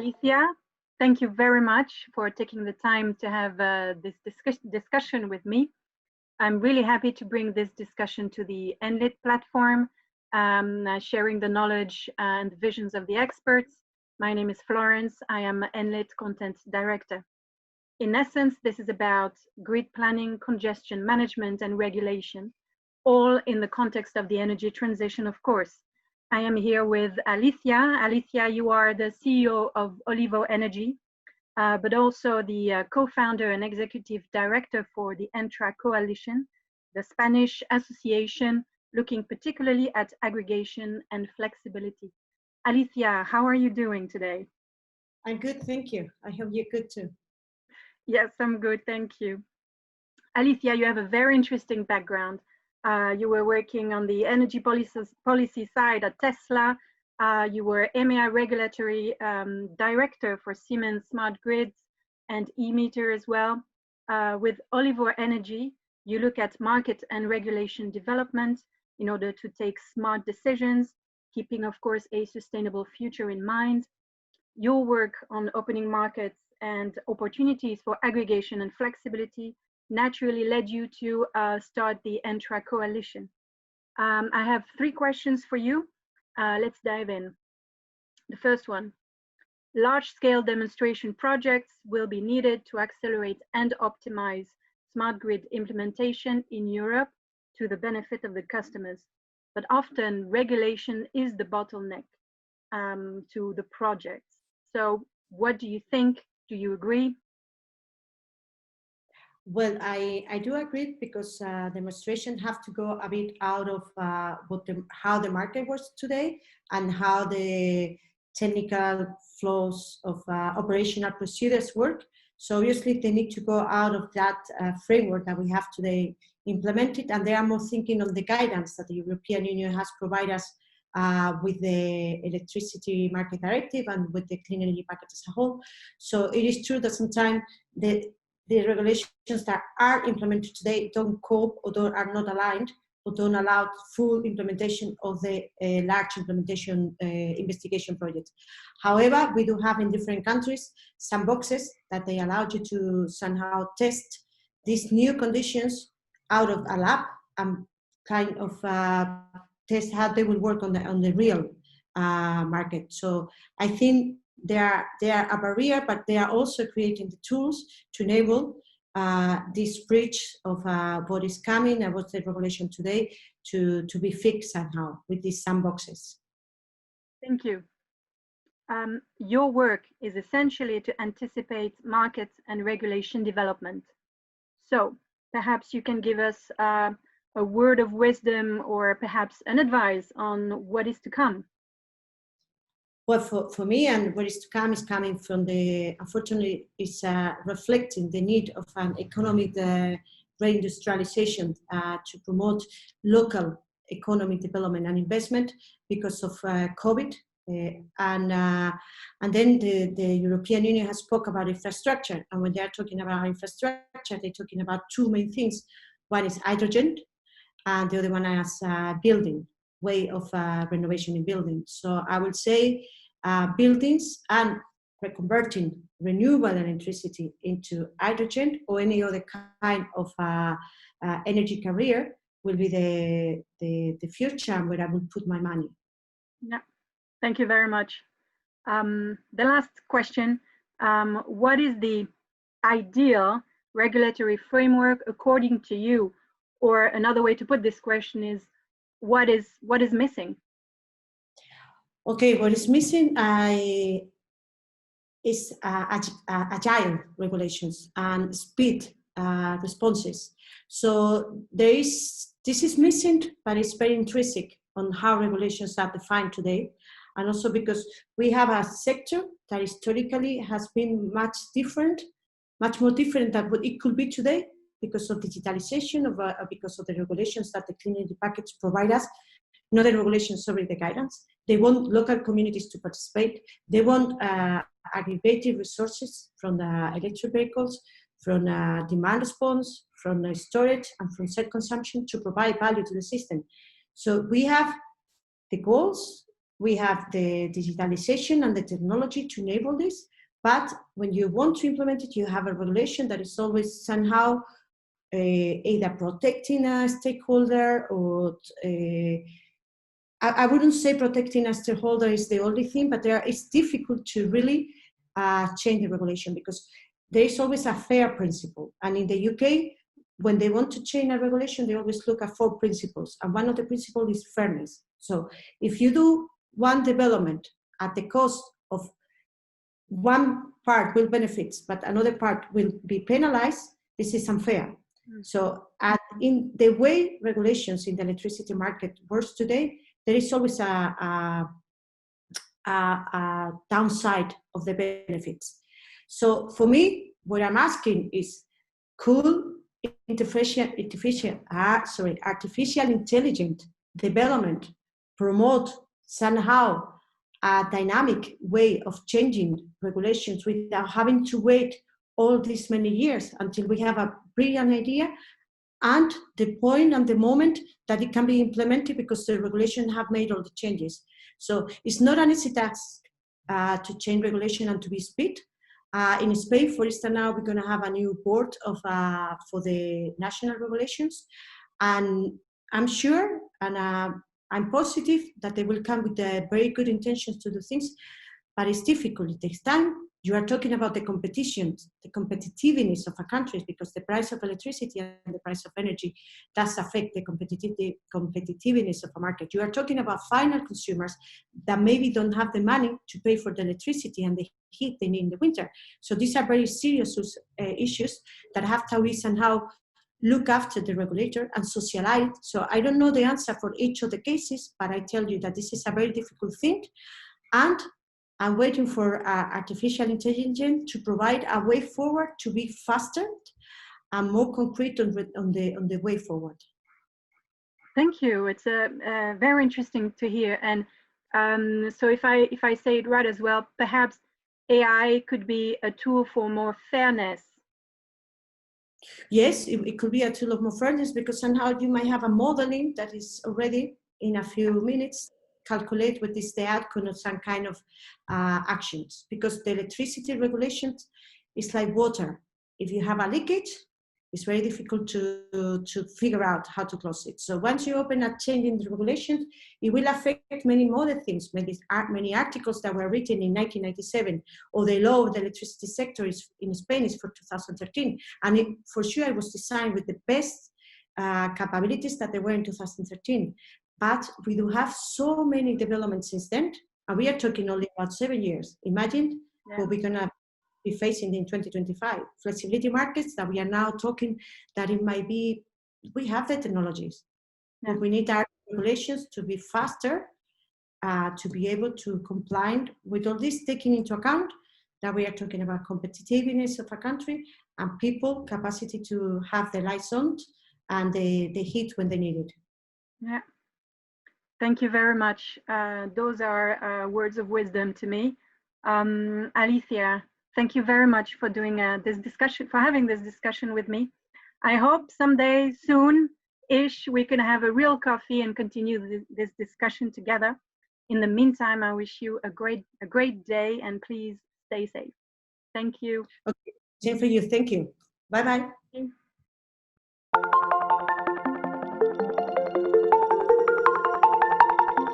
Alicia, thank you very much for taking the time to have this discussion with me. I'm really happy to bring this discussion to the Enlit platform, sharing the knowledge and visions of the experts. My name is Florence. I am Enlit Content Director. In essence, this is about grid planning, congestion management, and regulation, all in the context of the energy transition, of course. I am here with Alicia. Alicia, you are the CEO of OlivoENERGY, but also the co-founder and executive director for the Entra coalition, the Spanish association looking particularly at aggregation and flexibility. Alicia, how are you doing today? I'm good, thank you. I hope you're good too. Yes, I'm good, thank you. Alicia, you have a very interesting background. You were working on the energy policy side at Tesla. You were EMEA regulatory director for Siemens Smart Grids and e-meter as well. With OlivoENERGY, you look at market and regulation development in order to take smart decisions, keeping, of course, a sustainable future in mind. Your work on opening markets and opportunities for aggregation and flexibility naturally led you to start the Entra coalition. I have 3 questions for you. Let's dive in. The first one, large-scale demonstration projects will be needed to accelerate and optimize smart grid implementation in Europe to the benefit of the customers. But often regulation is the bottleneck to the projects. So what do you think? Do you agree? Well, I do agree because demonstration have to go a bit out of how the market works today and how the technical flows of operational procedures work. So obviously they need to go out of that framework that we have today implemented, and they are more thinking on the guidance that the European Union has provided us with the electricity market directive and with the clean energy package as a whole. So it is true that sometimes the regulations that are implemented today don't cope or are not aligned or don't allow full implementation of the large implementation investigation projects. However, we do have in different countries some boxes that they allow you to somehow test these new conditions out of a lab and kind of test how they will work on the real market. So I think they are a barrier, but they are also creating the tools to enable this bridge of what is coming and what's the regulation today to be fixed somehow with these sandboxes. Thank you. Your work is essentially to anticipate market and regulation development. So perhaps you can give us a word of wisdom or perhaps an advice on what is to come. Well, for me, and what is to come is coming from unfortunately, is reflecting the need of an economic reindustrialization to promote local economic development and investment because of COVID. And then the European Union has spoke about infrastructure. And when they are talking about infrastructure, they're talking about 2 main things. One is hydrogen, and the other one is building, way of renovation in buildings. So I would say buildings and reconverting renewable electricity into hydrogen or any other kind of energy carrier will be the future and where I will put my money. Yeah, thank you very much. The last question, what is the ideal regulatory framework according to you? Or another way to put this question is, what is missing? Okay, what is missing is agile regulations and speed responses. So this is missing, but it's very intrinsic on how regulations are defined today. And also because we have a sector that historically has been much more different than what it could be today because of digitalization, because of the regulations that the clean energy package provide us. Not the regulations, sorry, the guidance. They want local communities to participate. They want aggregated resources from the electric vehicles, from demand response, from the storage, and from self-consumption to provide value to the system. So we have the goals we have the digitalization and the technology to enable this. But when you want to implement it, you have a regulation that is always somehow either protecting a stakeholder or I wouldn't say protecting a stakeholder is the only thing, but it's difficult to really change the regulation because there is always a fair principle. And in the UK, when they want to change a regulation, they always look at 4 principles. And one of the principles is fairness. So if you do one development at the cost of one part will benefit, but another part will be penalized, this is unfair. So in the way regulations in the electricity market works today, there is always a downside of the benefits. So for me, what I'm asking is, could artificial intelligence development promote somehow a dynamic way of changing regulations without having to wait all these many years until we have a brilliant idea and the point and the moment that it can be implemented because the regulation have made all the changes. So it's not an easy task to change regulation and to be speed. In Spain, for instance, now we're going to have a new board of for the national regulations, and I'm sure and I'm positive that they will come with very good intentions to do things, but it's difficult. It takes time. You are talking about the competition, the competitiveness of a country, because the price of electricity and the price of energy does affect the competitiveness of a market. You are talking about final consumers that maybe don't have the money to pay for the electricity and the heat they need in the winter. So these are very serious issues that have to be somehow look after the regulator and socialize. So I don't know the answer for each of the cases, but I tell you that this is a very difficult thing. And I'm waiting for artificial intelligence to provide a way forward to be faster and more concrete on the way forward. Thank you. It's very interesting to hear. And so if I say it right as well, perhaps AI could be a tool for more fairness. Yes, it could be a tool of more fairness because somehow you might have a modeling that is already in a few minutes calculate what is the outcome of some kind of actions, because the electricity regulations is like water. If you have a leakage, it's very difficult to figure out how to close it. So once you open a change in the regulations, it will affect many other things. Many articles that were written in 1997, or the law of the electricity sector in Spain is for 2013. And for sure it was designed with the best capabilities that they were in 2013. But we do have so many developments since then, and we are talking only about 7 years. Imagine what we're gonna be facing in 2025. Flexibility markets that we are now talking that it might be, we have the technologies, but we need our regulations to be faster, to be able to comply with all this, taking into account that we are talking about competitiveness of a country and people capacity to have the lights on and the heat when they need it. Yeah. Thank you very much. Those are words of wisdom to me. Alicia, thank you very much for doing this discussion, for having this discussion with me. I hope someday soon-ish we can have a real coffee and continue this discussion together. In the meantime, I wish you a great day, and please stay safe. Thank you. Okay, same for you. Thank you. Bye-bye.